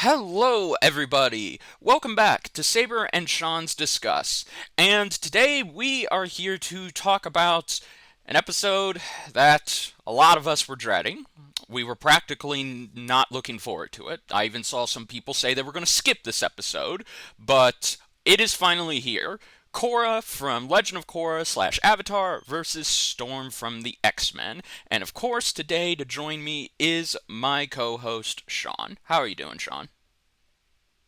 Hello, everybody! Welcome back to Saber and Sean's Discuss. And today we are here to talk about an episode that a lot of us were dreading. We were practically not looking forward to it. I even saw some people say they were going to skip this episode, but it is finally here. Korra from Legend of Korra slash Avatar versus Storm from the X-Men. And of course, today to join me is my co-host, Sean. How are you doing, Sean?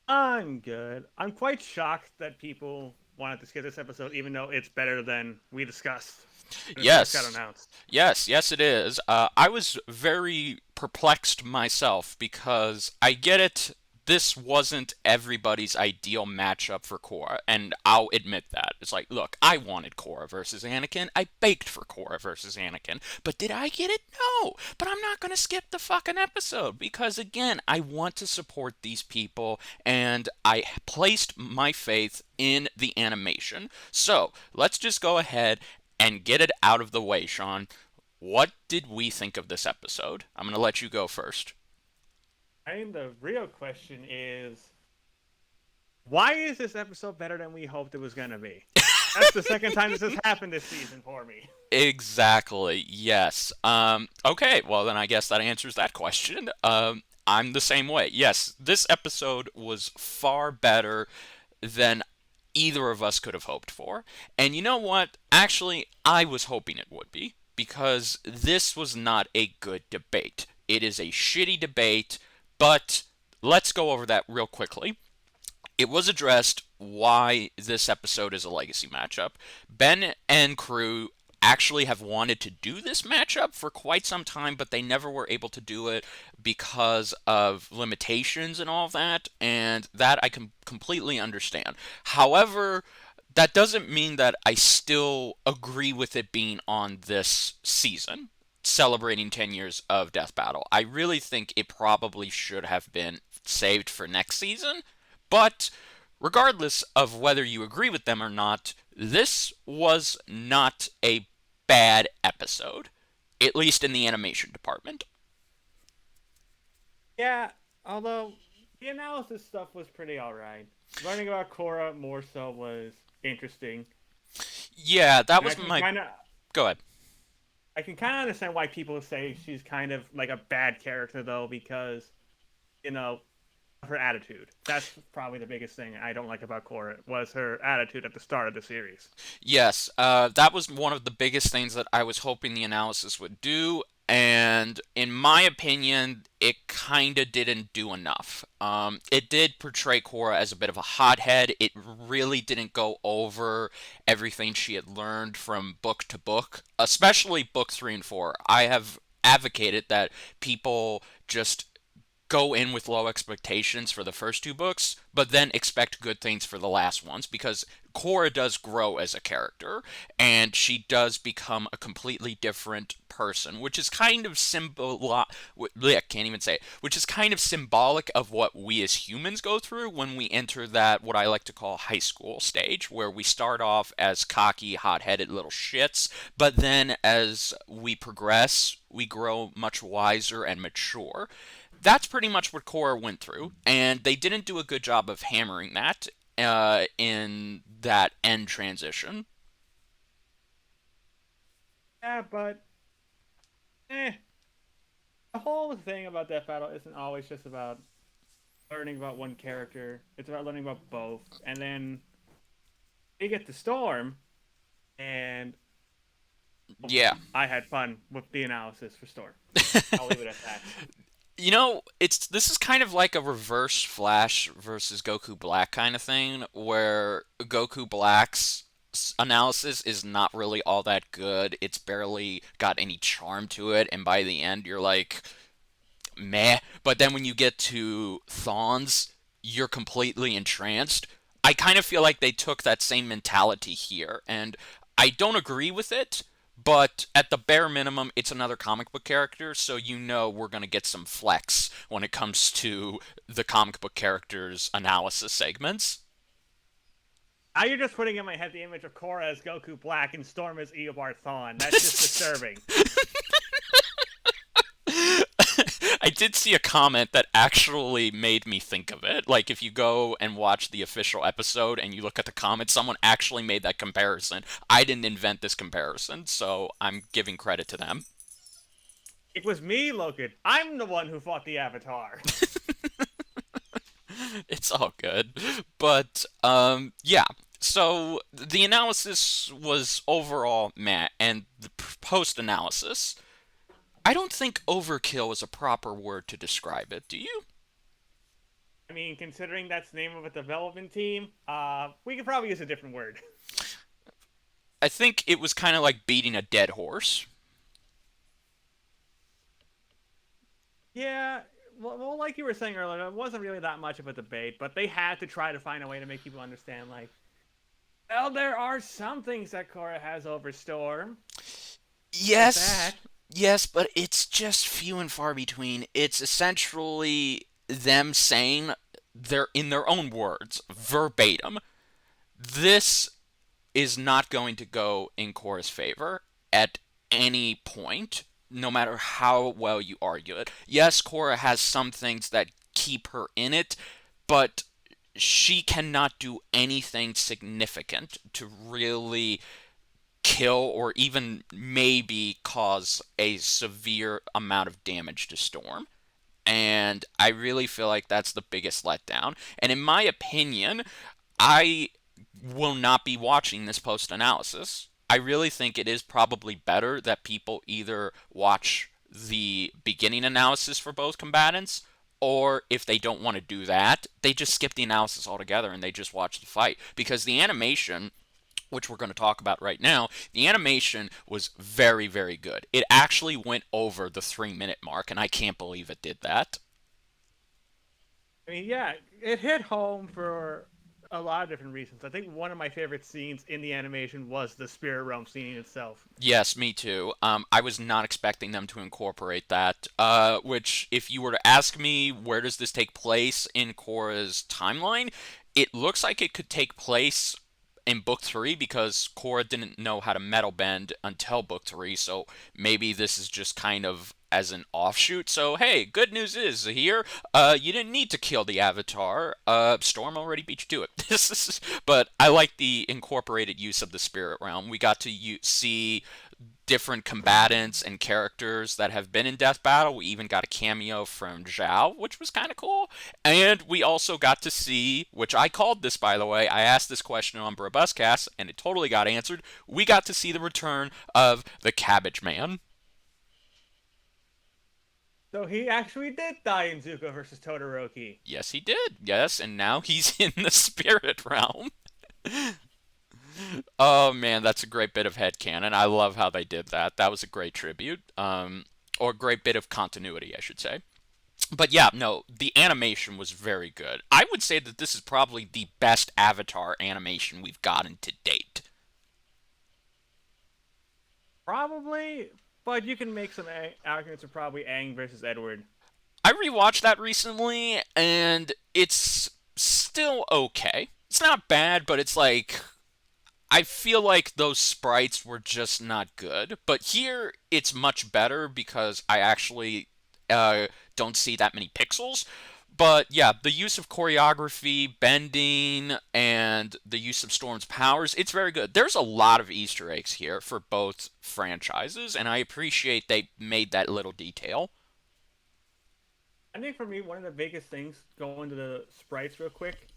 I'm good. I'm quite shocked that people wanted to skip this episode, even though it's better than we discussed when it first got Yes, announced. yes, it is. I was very perplexed myself because I get it. This wasn't everybody's ideal matchup for Korra, and I'll admit that. It's like, look, I wanted Korra versus Anakin. I baked for Korra versus Anakin. But did I get it? No. But I'm not going to skip the fucking episode because, again, I want to support these people, and I placed my faith in the animation. So let's just go ahead and get it out of the way, Sean. What did we think of this episode? I'm going to let you go first. I think the real question is, why is this episode better than we hoped it was going to be? That's the second time this has happened this season for me. Exactly, yes. Okay, well, then I guess that answers that question. I'm the same way. Yes, this episode was far better than either of us could have hoped for. And you know what? Actually, I was hoping it would be, because this was not a good debate. It is a shitty debate, but let's go over that real quickly. It was addressed why this episode is a legacy matchup. Ben and crew actually have wanted to do this matchup for quite some time, but they never were able to do it because of limitations and all of that, and that I can completely understand. However, that doesn't mean that I still agree with it being on this season, celebrating 10 years of Death Battle. I really think it probably should have been saved for next season, but regardless of whether you agree with them or not, this was not a bad episode, at least in the animation department. Yeah, although the analysis stuff was pretty alright. Learning about Korra more so was interesting. Yeah, that And was my. Go ahead. I can kind of understand why people say she's kind of like a bad character though, because you know her attitude. That's probably the biggest thing I don't like about Korra was her attitude at the start of the series. Yes, that was one of the biggest things that I was hoping the analysis would do, and in my opinion, it kinda didn't do enough. It did portray Korra as a bit of a hothead. It really didn't go over everything she had learned from book to book, especially book 3 and 4. I have advocated that people just go in with low expectations for the first two books, but then expect good things for the last ones because Korra does grow as a character and she does become a completely different person, which is kind of I can't even say it, which is kind of symbolic of what we as humans go through when we enter that what I like to call high school stage, where we start off as cocky, hot-headed little shits, but then as we progress, we grow much wiser and mature. That's pretty much what Korra went through, and they didn't do a good job of hammering that in that end transition. Yeah, but eh, the whole thing about Death Battle isn't always just about learning about one character. It's about learning about both, and then you get to Storm, and Yeah. I had fun with the analysis for Storm. I'll leave it at that. You know, it's this is kind of like a reverse Flash versus Goku Black kind of thing, where Goku Black's analysis is not really all that good. It's barely got any charm to it, and by the end, you're like, meh. But then when you get to Thawne's, you're completely entranced. I kind of feel like they took that same mentality here, and I don't agree with it, but at the bare minimum, it's another comic book character, so you know we're going to get some flex when it comes to the comic book characters' analysis segments. Now you're just putting in my head the image of Korra as Goku Black and Storm as Eobard Thawne. That's just disturbing. I did see a comment that actually made me think of it. Like, if you go and watch the official episode and you look at the comments, someone actually made that comparison. I didn't invent this comparison, so I'm giving credit to them. It was me, Logan. I'm the one who fought the Avatar. It's all good. But, yeah. So, the analysis was overall meh, and the post analysis, I don't think overkill is a proper word to describe it. Do you? I mean, considering that's the name of a development team, we could probably use a different word. I think it was kind of like beating a dead horse. Yeah, well, like you were saying earlier, it wasn't really that much of a debate, but they had to try to find a way to make people understand, like, well, there are some things that Korra has over Storm. There's Yes, that. yes, but it's just few and far between. It's essentially them saying they're in their own words, verbatim. This is not going to go in Korra's favor at any point, no matter how well you argue it. Yes, Korra has some things that keep her in it, but she cannot do anything significant to really kill or even maybe cause a severe amount of damage to Storm. And I really feel like that's the biggest letdown. And in my opinion, I will not be watching this post analysis. I really think it is probably better that people either watch the beginning analysis for both combatants, or if they don't want to do that, they just skip the analysis altogether and they just watch the fight. Because the animation, which we're going to talk about right now, the animation was very, very good. It actually went over the 3 minute mark, and I can't believe it did that. I mean, yeah, it hit home for a lot of different reasons. I think one of my favorite scenes in the animation was the Spirit Realm scene itself. Yes, me too. I was not expecting them to incorporate that. Which, if you were to ask me, where does this take place in Korra's timeline? It looks like it could take place in book three because Korra didn't know how to metal bend until book three. So maybe this is just kind of as an offshoot. So hey, good news is here, you didn't need to kill the Avatar. Storm already beat you to it. But I like the incorporated use of the spirit realm. We got to see different combatants and characters that have been in Death Battle. We even got a cameo from Zhao, which was kind of cool. And we also got to see, which I called this, by the way, I asked this question on Burbuskcast, and it totally got answered. We got to see the return of the Cabbage Man. So he actually did die in Zuko versus Todoroki. Yes, he did. Yes, and now he's in the spirit realm. Oh man, that's a great bit of headcanon. I love how they did that. That was a great tribute. Or a great bit of continuity, I should say. But yeah, no, the animation was very good. I would say that this is probably the best Avatar animation we've gotten to date. Probably, but you can make some arguments for probably Aang versus Edward. I rewatched that recently, and it's still okay. It's not bad, but it's like I feel like those sprites were just not good. But here it's much better because I actually don't see that many pixels. But yeah, the use of choreography, bending, and the use of Storm's powers, it's very good. There's a lot of Easter eggs here for both franchises, and I appreciate they made that little detail. I think for me, one of the biggest things going to the sprites real quick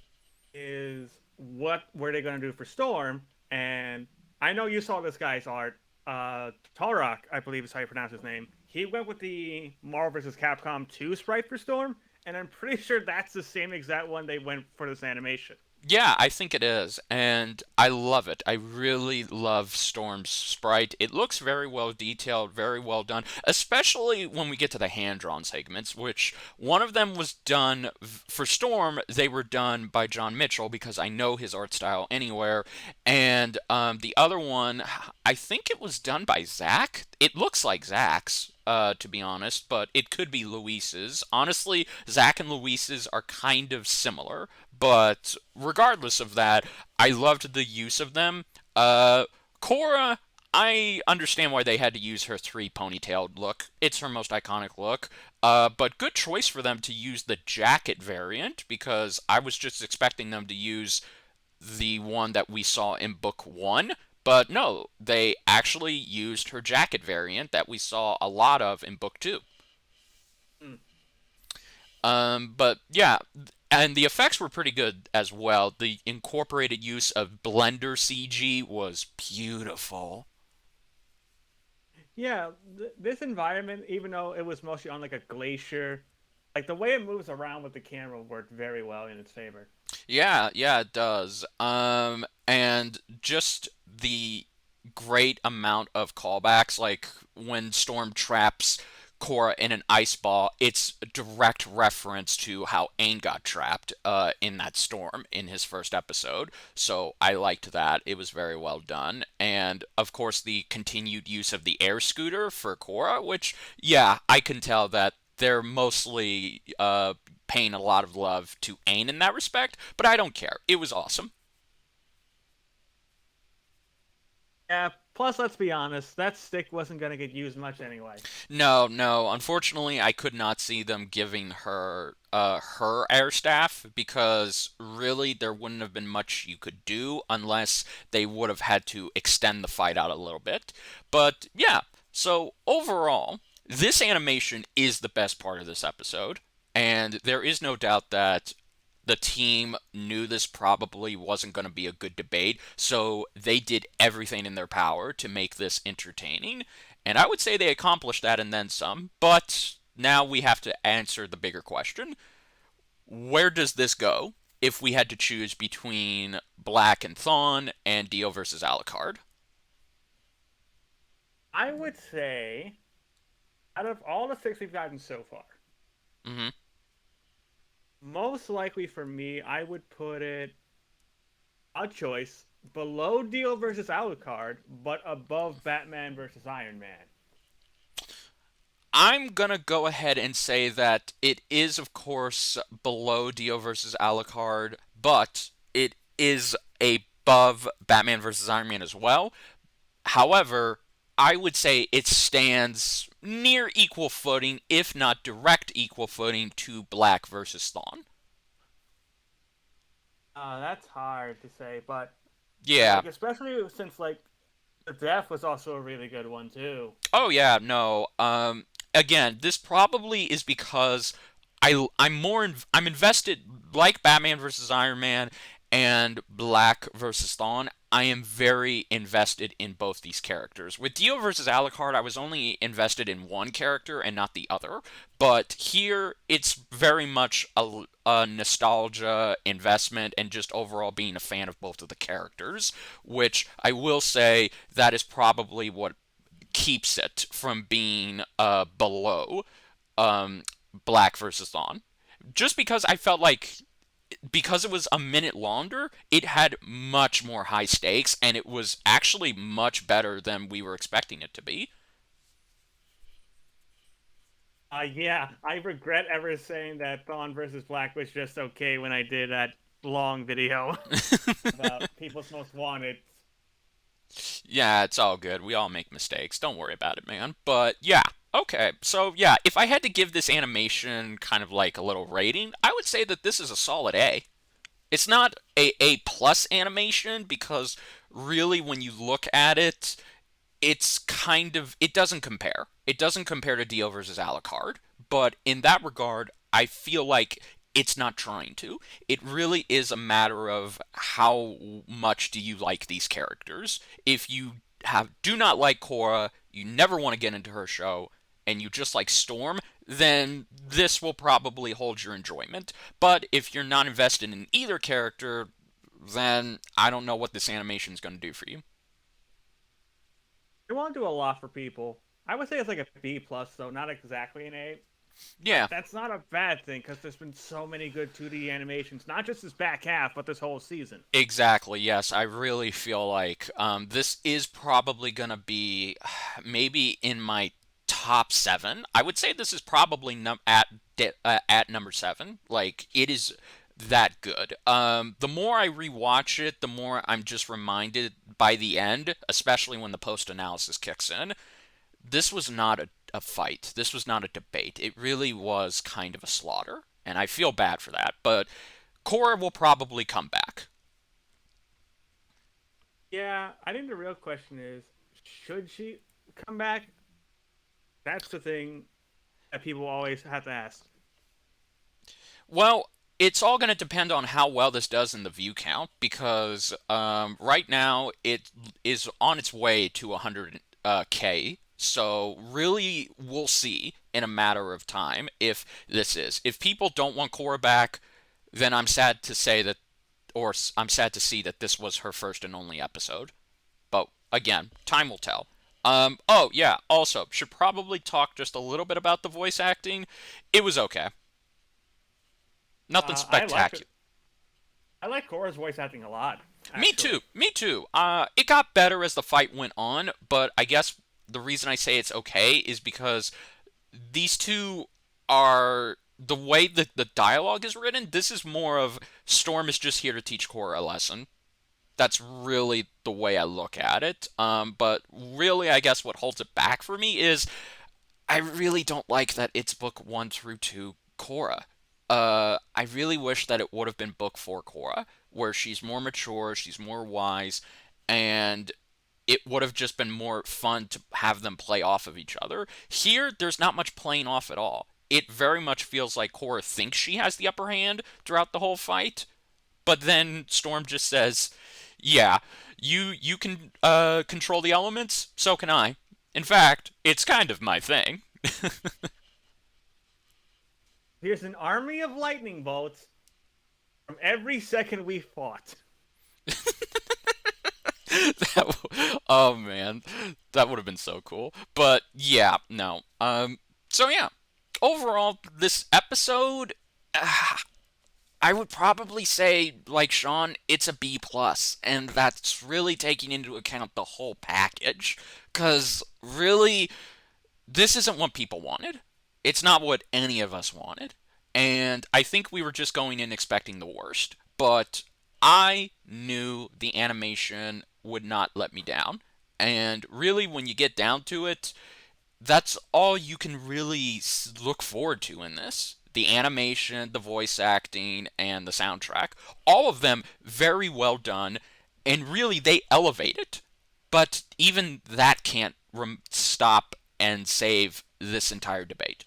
is what were they going to do for Storm? And I know you saw this guy's art. Tarok, I believe is how you pronounce his name. He went with the Marvel vs. Capcom 2 sprite for Storm, and I'm pretty sure that's the same exact one they went for this animation. Yeah, I think it is, and I love it. I really love Storm's sprite. It looks very well detailed, very well done, especially when we get to the hand-drawn segments, which one of them was done for Storm, they were done by John Mitchell because I know his art style anywhere, and the other one, I think it was done by Zach. It looks like Zach's. To be honest, but it could be Luis's. Honestly, Zach and Luis's are kind of similar, but regardless of that, I loved the use of them. Korra, I understand why they had to use her three ponytailed look. It's her most iconic look. But good choice for them to use the jacket variant because I was just expecting them to use the one that we saw in book one. But no, they actually used her jacket variant that we saw a lot of in book two. Hmm. But yeah, and the effects were pretty good as well. The incorporated use of Blender CG was beautiful. Yeah, this environment, even though it was mostly on like a glacier, like the way it moves around with the camera worked very well in its favor. Yeah, yeah, it does. And just the great amount of callbacks, like when Storm traps Korra in an ice ball, it's a direct reference to how Aang got trapped in that storm in his first episode. So I liked that. It was very well done. And of course, the continued use of the air scooter for Korra, which, yeah, I can tell that they're mostly paying a lot of love to Aang in that respect, but I don't care. It was awesome. Yeah, plus let's be honest, that stick wasn't gonna get used much anyway. No, no. Unfortunately, I could not see them giving her her air staff because really there wouldn't have been much you could do unless they would have had to extend the fight out a little bit. But yeah, so overall, this animation is the best part of this episode, and there is no doubt that the team knew this probably wasn't going to be a good debate, so they did everything in their power to make this entertaining. And I would say they accomplished that and then some. But now we have to answer the bigger question: where does this go if we had to choose between Black and Thawne and Dio versus Alucard? I would say, out of all the six we've gotten so far, Mm-hmm. most likely for me, I would put it a choice below Dio versus Alucard, but above Batman versus Iron Man. I'm gonna go ahead and say that it is, of course, below Dio versus Alucard, but it is above Batman versus Iron Man as well. However, I would say it stands near equal footing, if not direct equal footing, to Black versus Thawne. That's hard to say, but Yeah. like especially since like the death was also a really good one too. Oh yeah. No. Again, this probably is because I'm invested like Batman versus Iron Man and Black versus Thawne. I am very invested in both these characters. With Dio versus Alucard, I was only invested in one character and not the other. But here, it's very much a nostalgia investment and just overall being a fan of both of the characters, which I will say that is probably what keeps it from being below um, Black versus Thawne. Just because I felt like because it was a minute longer, it had much more high stakes, and it was actually much better than we were expecting it to be. Yeah, I regret ever saying that Thawne versus Black was just okay when I did that long video about people's most wanted. Yeah, it's all good. We all make mistakes. Don't worry about it, man. But yeah, okay. So yeah, if I had to give this animation kind of like a little rating, I would say that this is a solid A. It's not a plus animation because really when you look at it, it's kind of it doesn't compare. It doesn't compare to Dio versus Alucard, but in that regard, I feel like it's not trying to. It really is a matter of how much do you like these characters. If you have do not like Korra, you never want to get into her show, and you just like Storm, then this will probably hold your enjoyment. But if you're not invested in either character, then I don't know what this animation is going to do for you. It won't do a lot for people. I would say it's like a B plus though, not exactly an A. But Yeah, that's not a bad thing because there's been so many good 2D animations, not just this back half, but this whole season. exactly. Yes, I really feel like this is probably gonna be maybe in my top seven. I would say this is probably at number seven. Like it is that good. The more I rewatch it, the more I'm just reminded by the end, especially when the post analysis kicks in, this was not a fight. This was not a debate. It really was kind of a slaughter, and I feel bad for that. But Korra will probably come back. Yeah, I think the real question is, should she come back? That's the thing that people always have to ask. Well, it's all going to depend on how well this does in the view count because right now it is on its way to 100K. So really, we'll see in a matter of time if this is. If people don't want Korra back, then I'm sad to say that, or I'm sad to see that this was her first and only episode. But again, time will tell. Oh yeah. Also, should probably talk just a little bit about the voice acting. It was okay. Nothing I like spectacular. I like Korra's voice acting a lot, Me actually. too. Me too. It got better as the fight went on, but I guess the reason I say it's okay is because these two are the way that the dialogue is written. This is more of Storm is just here to teach Korra a lesson. That's really the way I look at it. But really, I guess what holds it back for me is I really don't like that it's book one through two Korra. I really wish that it would have been book four Korra, where she's more mature, she's more wise, and it would have just been more fun to have them play off of each other. Here, there's not much playing off at all. It very much feels like Korra thinks she has the upper hand throughout the whole fight, but then Storm just says, "Yeah, you can control the elements, so can I. In fact, it's kind of my thing." Here's an army of lightning bolts from every second we fought. Oh man, that would have been so cool. But yeah, no. So yeah, overall, this episode, I would probably say, like Sean, it's a B plus, and that's really taking into account the whole package. Cause really, this isn't what people wanted. It's not what any of us wanted. And I think we were just going in expecting the worst. But I knew the animation would not let me down. And really, when you get down to it, that's all you can really look forward to in this. The animation, the voice acting, and the soundtrack. All of them very well done, and really they elevate it. But even that can't stop and save this entire debate.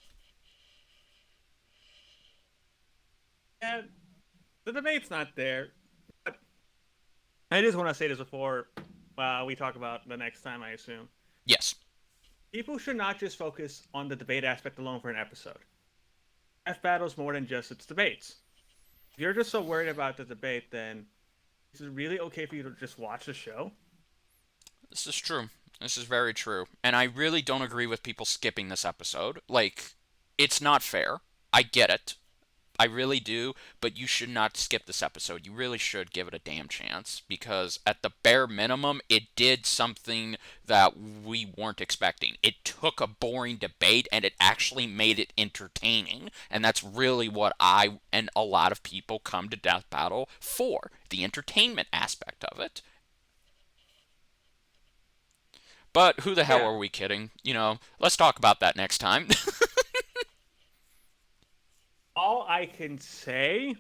And the debate's not there. But I just want to say this before we talk about the next time, I assume. Yes. People should not just focus on the debate aspect alone for an episode. F battles more than just its debates. If you're just so worried about the debate, then is it really okay for you to just watch the show? This is true. This is very true. And I really don't agree with people skipping this episode. Like, it's not fair. I get it. I really do, but you should not skip this episode. You really should give it a damn chance because, at the bare minimum, it did something that we weren't expecting. It took a boring debate and it actually made it entertaining, and that's really what I and a lot of people come to Death Battle for, the entertainment aspect of it. But who the hell Yeah. are we kidding? Let's talk about that next time. All I can say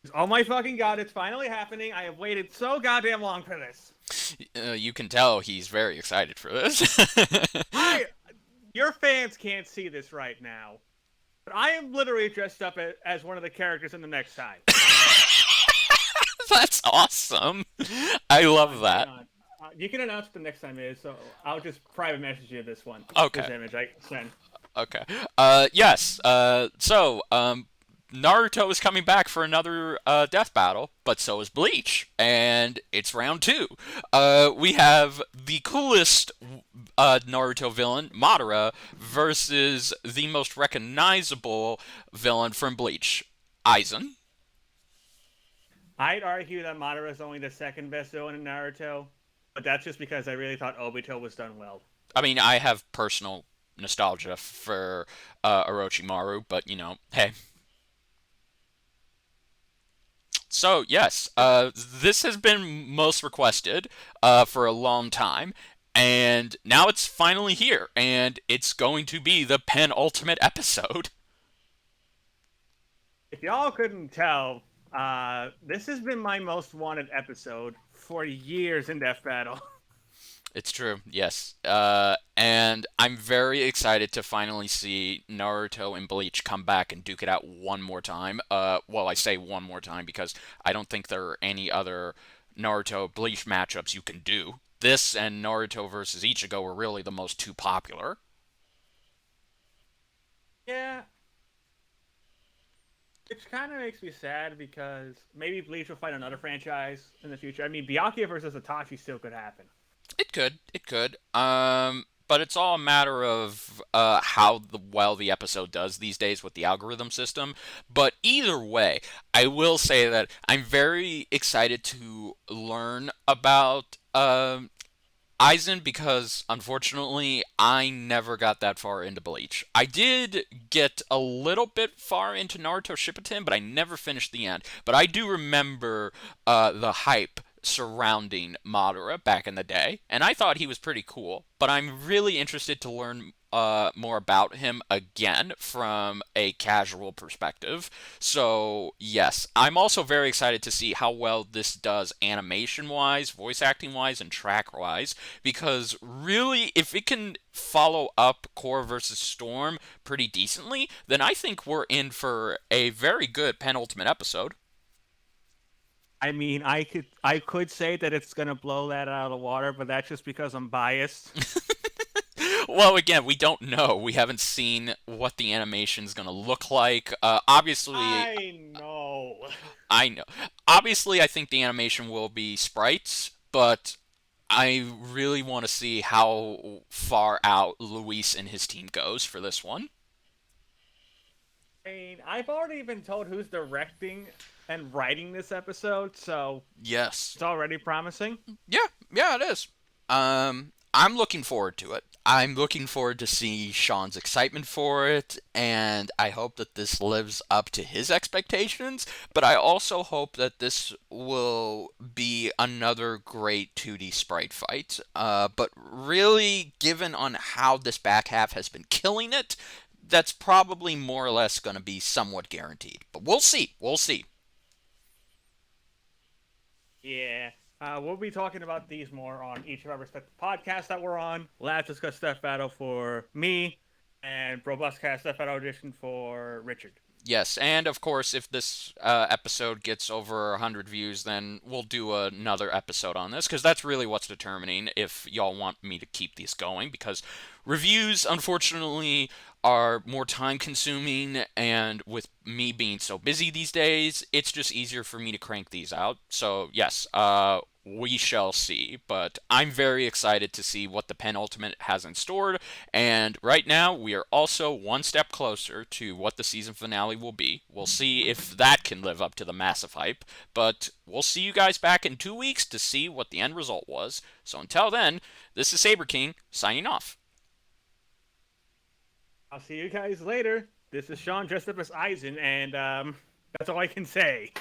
is, oh my fucking god, it's finally happening. I have waited so goddamn long for this. You can tell he's very excited for this. I, your fans can't see this right now, but I am literally dressed up as one of the characters in the next time. That's awesome. I love Hang that. on. You can announce what the next time is, so I'll just private message you this one. This Okay. image I sent. Okay. Yes. Naruto is coming back for another death battle, but so is Bleach, and it's round two. We have the coolest Naruto villain, Madara, versus the most recognizable villain from Bleach, Aizen. I'd argue that Madara is only the second best villain in Naruto, but that's just because I really thought Obito was done well. I mean, I have personal nostalgia for Orochimaru, but hey, So yes, this has been most requested for a long time, and now it's finally here, and it's going to be the penultimate episode. If y'all couldn't tell, this has been my most wanted episode for years in Death Battle. It's true, yes. And I'm very excited to finally see Naruto and Bleach come back and duke it out one more time. Well, I say one more time because I don't think there are any other Naruto Bleach matchups you can do. This and Naruto versus Ichigo were really the most two popular. Yeah, which kind of makes me sad because maybe Bleach will find another franchise in the future. I mean, Byakuya versus Itachi still could happen. It could, it could. But it's all a matter of how well the episode does these days with the algorithm system. But either way, I will say that I'm very excited to learn about Aizen because unfortunately I never got that far into Bleach. I did get a little bit far into Naruto Shippuden, but I never finished the end. But I do remember the hype surrounding Madara back in the day, and I thought he was pretty cool. But I'm really interested to learn more about him again from a casual perspective. So, yes, I'm also very excited to see how well this does animation wise, voice acting wise, and track wise. Because really, if it can follow up Korra versus Storm pretty decently, then I think we're in for a very good penultimate episode. I mean, I could say that it's gonna blow that out of the water, but that's just because I'm biased. Well, again, we don't know. We haven't seen what the animation's gonna look like. Obviously, I know. I know. Obviously, I think the animation will be sprites, but I really want to see how far out Luis and his team goes for this one. I mean, I've already been told who's directing and writing this episode, so Yes. it's already promising. Yeah, yeah, it is. I'm looking forward to it. I'm looking forward to see Sean's excitement for it, and I hope that this lives up to his expectations. But I also hope that this will be another great 2D sprite fight. But really, given on how this back half has been killing it, that's probably more or less going to be somewhat guaranteed. But we'll see. We'll see. Yeah. We'll be talking about these more on each of our respective podcasts that we're on. Last Discuss Death Battle for me, and Robust Cast Death Battle Edition for Richard. Yes, and of course, if this episode gets over 100 views, then we'll do another episode on this, because that's really what's determining if y'all want me to keep these going, because reviews, unfortunately, are more time consuming, and with me being so busy these days, it's just easier for me to crank these out. So, yes, we shall see, but I'm very excited to see what the penultimate has in store. And right now, we are also one step closer to what the season finale will be. We'll see if that can live up to the massive hype, but we'll see you guys back in 2 weeks to see what the end result was. So until then, this is Saber King signing off. I'll see you guys later. This is Sean dressed up as Eisen, and that's all I can say.